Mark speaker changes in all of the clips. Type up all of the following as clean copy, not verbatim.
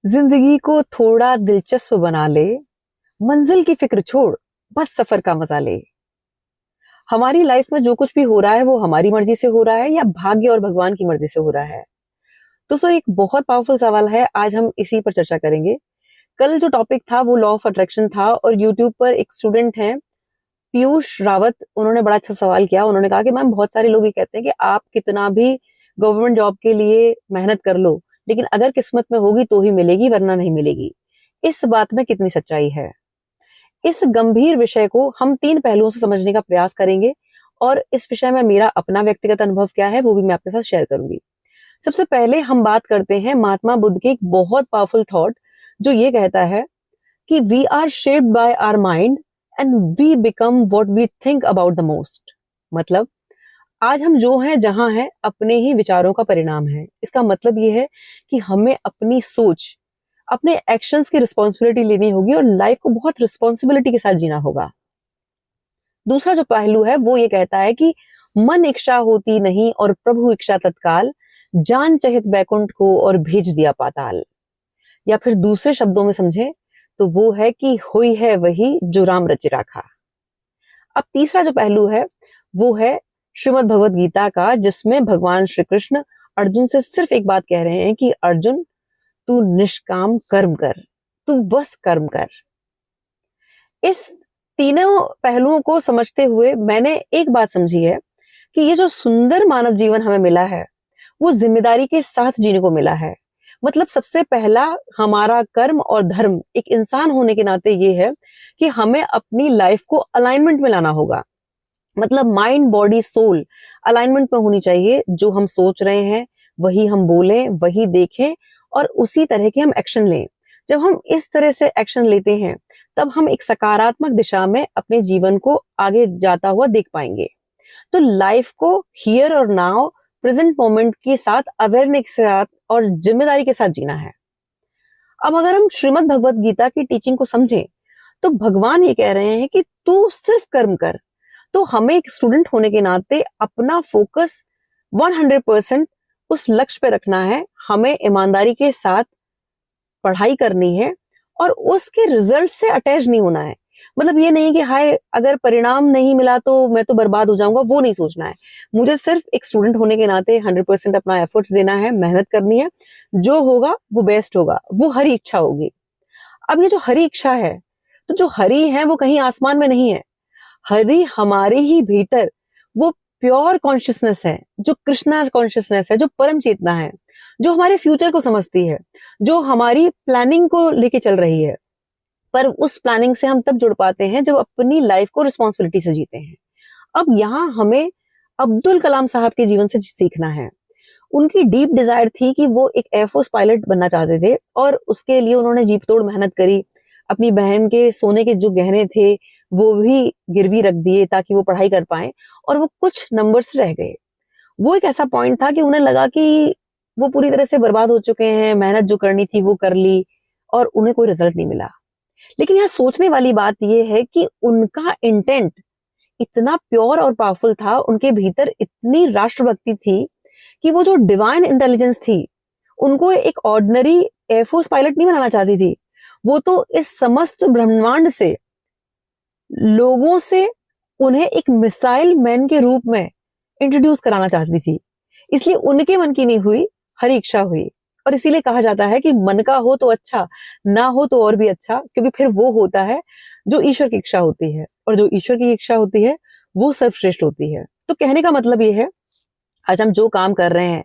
Speaker 1: जिंदगी को थोड़ा दिलचस्प बना ले, मंजिल की फिक्र छोड़, बस सफर का मजा ले। हमारी लाइफ में जो कुछ भी हो रहा है वो हमारी मर्जी से हो रहा है या भाग्य और भगवान की मर्जी से हो रहा है। दोस्तों, एक बहुत पावरफुल सवाल है, आज हम इसी पर चर्चा करेंगे। कल जो टॉपिक था वो लॉ ऑफ अट्रैक्शन था और यूट्यूब पर एक स्टूडेंट हैं, पीयूष रावत, उन्होंने बड़ा अच्छा सवाल किया। उन्होंने कहा कि मैम, बहुत सारे लोग ये कहते हैं कि आप कितना भी गवर्नमेंट जॉब के लिए मेहनत कर लो, लेकिन अगर किस्मत में होगी तो ही मिलेगी, वरना नहीं मिलेगी। इस बात में कितनी सच्चाई है? इस गंभीर विषय को हम 3 पहलुओं से समझने का प्रयास करेंगे और इस विषय में मेरा अपना व्यक्तिगत अनुभव क्या है वो भी मैं आपके साथ शेयर करूंगी। सबसे पहले हम बात करते हैं महात्मा बुद्ध के एक बहुत पावरफुल थॉट, जो ये कहता है कि we are shaped by our mind and we become what we think about the most. मतलब, आज हम जो हैं जहां हैं अपने ही विचारों का परिणाम है। इसका मतलब ये है कि हमें अपनी सोच, अपने एक्शंस की रिस्पॉन्सिबिलिटी लेनी होगी और लाइफ को बहुत रिस्पॉन्सिबिलिटी के साथ जीना होगा। दूसरा जो पहलू है वो ये कहता है कि मन इच्छा होती नहीं और प्रभु इच्छा तत्काल, जान चहित बैकुंठ को और भेज दिया पाताल। या फिर दूसरे शब्दों में समझे तो वो है कि हुई है वही जो राम रचि राखा। अब तीसरा जो पहलू है वो है श्रीमद् भगवत गीता का, जिसमें भगवान श्री कृष्ण अर्जुन से सिर्फ एक बात कह रहे हैं कि अर्जुन, तू निष्काम कर्म कर, तू बस कर्म कर। इस तीनों पहलुओं को समझते हुए मैंने एक बात समझी है कि ये जो सुंदर मानव जीवन हमें मिला है वो जिम्मेदारी के साथ जीने को मिला है। मतलब, सबसे पहला हमारा कर्म और धर्म एक इंसान होने के नाते ये है कि हमें अपनी लाइफ को अलाइनमेंट में लाना होगा। मतलब, माइंड बॉडी सोल अलाइनमेंट में होनी चाहिए। जो हम सोच रहे हैं वही हम बोलें, वही देखें और उसी तरह के हम एक्शन लें। जब हम इस तरह से एक्शन लेते हैं तब हम एक सकारात्मक दिशा में अपने जीवन को आगे जाता हुआ देख पाएंगे। तो लाइफ को हियर और नाउ, प्रेजेंट मोमेंट के साथ, अवेयरनेस के साथ और जिम्मेदारी के साथ जीना है। अब अगर हम श्रीमद् भगवत गीता की टीचिंग को समझें तो भगवान ये कह रहे हैं कि तू सिर्फ कर्म कर। तो हमें एक स्टूडेंट होने के नाते अपना फोकस 100% उस लक्ष्य पे रखना है। हमें ईमानदारी के साथ पढ़ाई करनी है और उसके रिजल्ट से अटैच नहीं होना है। मतलब ये नहीं कि हाय, अगर परिणाम नहीं मिला तो मैं तो बर्बाद हो जाऊंगा, वो नहीं सोचना है। मुझे सिर्फ एक स्टूडेंट होने के नाते 100% अपना एफर्ट्स देना है, मेहनत करनी है। जो होगा वो बेस्ट होगा, वो हरी इच्छा होगी। अब ये जो हरी इच्छा है, तो जो हरी है वो कहीं आसमान में नहीं है। हरि हमारे ही भीतर वो प्योर कॉन्शियसनेस है, जो कृष्णा कॉन्शियसनेस है, जो परम चेतना है, जो हमारे फ्यूचर को समझती है, जो हमारी प्लानिंग को लेके चल रही है। पर उस प्लानिंग से हम तब जुड़ पाते हैं जब अपनी लाइफ को रिस्पॉन्सिबिलिटी से जीते हैं। अब यहाँ हमें अब्दुल कलाम साहब के जीवन से सीखना है। उनकी डीप डिजायर थी कि वो एक एयरफोर्स पायलट बनना चाहते थे और उसके लिए उन्होंने जी तोड़ मेहनत करी। अपनी बहन के सोने के जो गहने थे वो भी गिरवी रख दिए ताकि वो पढ़ाई कर पाए, और वो कुछ नंबर्स रह गए। वो एक ऐसा पॉइंट था कि उन्हें लगा कि वो पूरी तरह से बर्बाद हो चुके हैं, मेहनत जो करनी थी वो कर ली और उन्हें कोई रिजल्ट नहीं मिला। लेकिन यहाँ सोचने वाली बात यह है कि उनका इंटेंट इतना प्योर और पावरफुल था, उनके भीतर इतनी राष्ट्रभक्ति थी कि वो जो डिवाइन इंटेलिजेंस थी, उनको एक ऑर्डिनरी एयरफोर्स पायलट नहीं बनाना चाहती थी। वो तो इस समस्त ब्रह्मांड से, लोगों से उन्हें एक मिसाइल मैन के रूप में इंट्रोड्यूस कराना चाहती थी। इसलिए उनके मन की नहीं हुई, हरी इच्छा हुई। और इसीलिए कहा जाता है कि मन का हो तो अच्छा, ना हो तो और भी अच्छा, क्योंकि फिर वो होता है जो ईश्वर की इच्छा होती है, और जो ईश्वर की इच्छा होती है वो सर्वश्रेष्ठ होती है। तो कहने का मतलब ये है, आज हम जो काम कर रहे हैं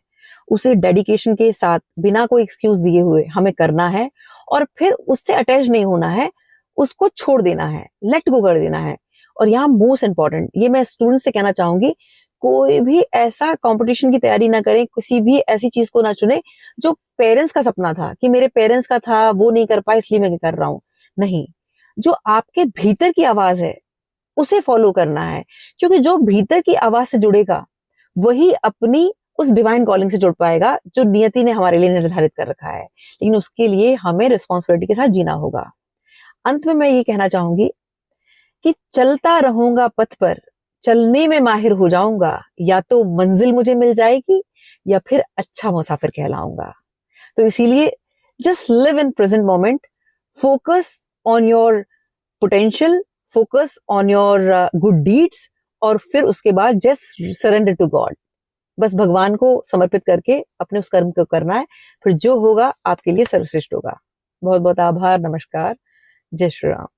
Speaker 1: उसे डेडिकेशन के साथ, बिना कोई एक्सक्यूज दिए हुए हमें करना है और फिर उससे अटैच नहीं होना है, उसको छोड़ देना है, लेट गो कर देना है। और यहाँ मोस्ट इंपॉर्टेंट, ये मैं स्टूडेंट से कहना चाहूंगी, कोई भी ऐसा कंपटीशन की तैयारी ना करें, किसी भी ऐसी चीज को ना चुने जो पेरेंट्स का सपना था कि मेरे पेरेंट्स का था, वो नहीं कर पाए इसलिए मैं कर रहा हूं। नहीं, जो आपके भीतर की आवाज है उसे फॉलो करना है, क्योंकि जो भीतर की आवाज से जुड़ेगा वही अपनी उस डिवाइन कॉलिंग से जुड़ पाएगा जो नियति ने हमारे लिए निर्धारित कर रखा है। लेकिन उसके लिए हमें रिस्पॉन्सिबिलिटी के साथ जीना होगा। अंत में मैं ये कहना चाहूंगी कि चलता रहूंगा पथ पर, चलने में माहिर हो जाऊंगा, या तो मंजिल मुझे मिल जाएगी या फिर अच्छा मुसाफिर कहलाऊंगा। तो इसीलिए just live in present moment, focus on your potential, focus on your good deeds, और फिर उसके बाद जस्ट सरेंडर टू गॉड। बस भगवान को समर्पित करके अपने उस कर्म को करना है, फिर जो होगा आपके लिए सर्वश्रेष्ठ होगा। बहुत बहुत आभार, नमस्कार, जय श्री राम।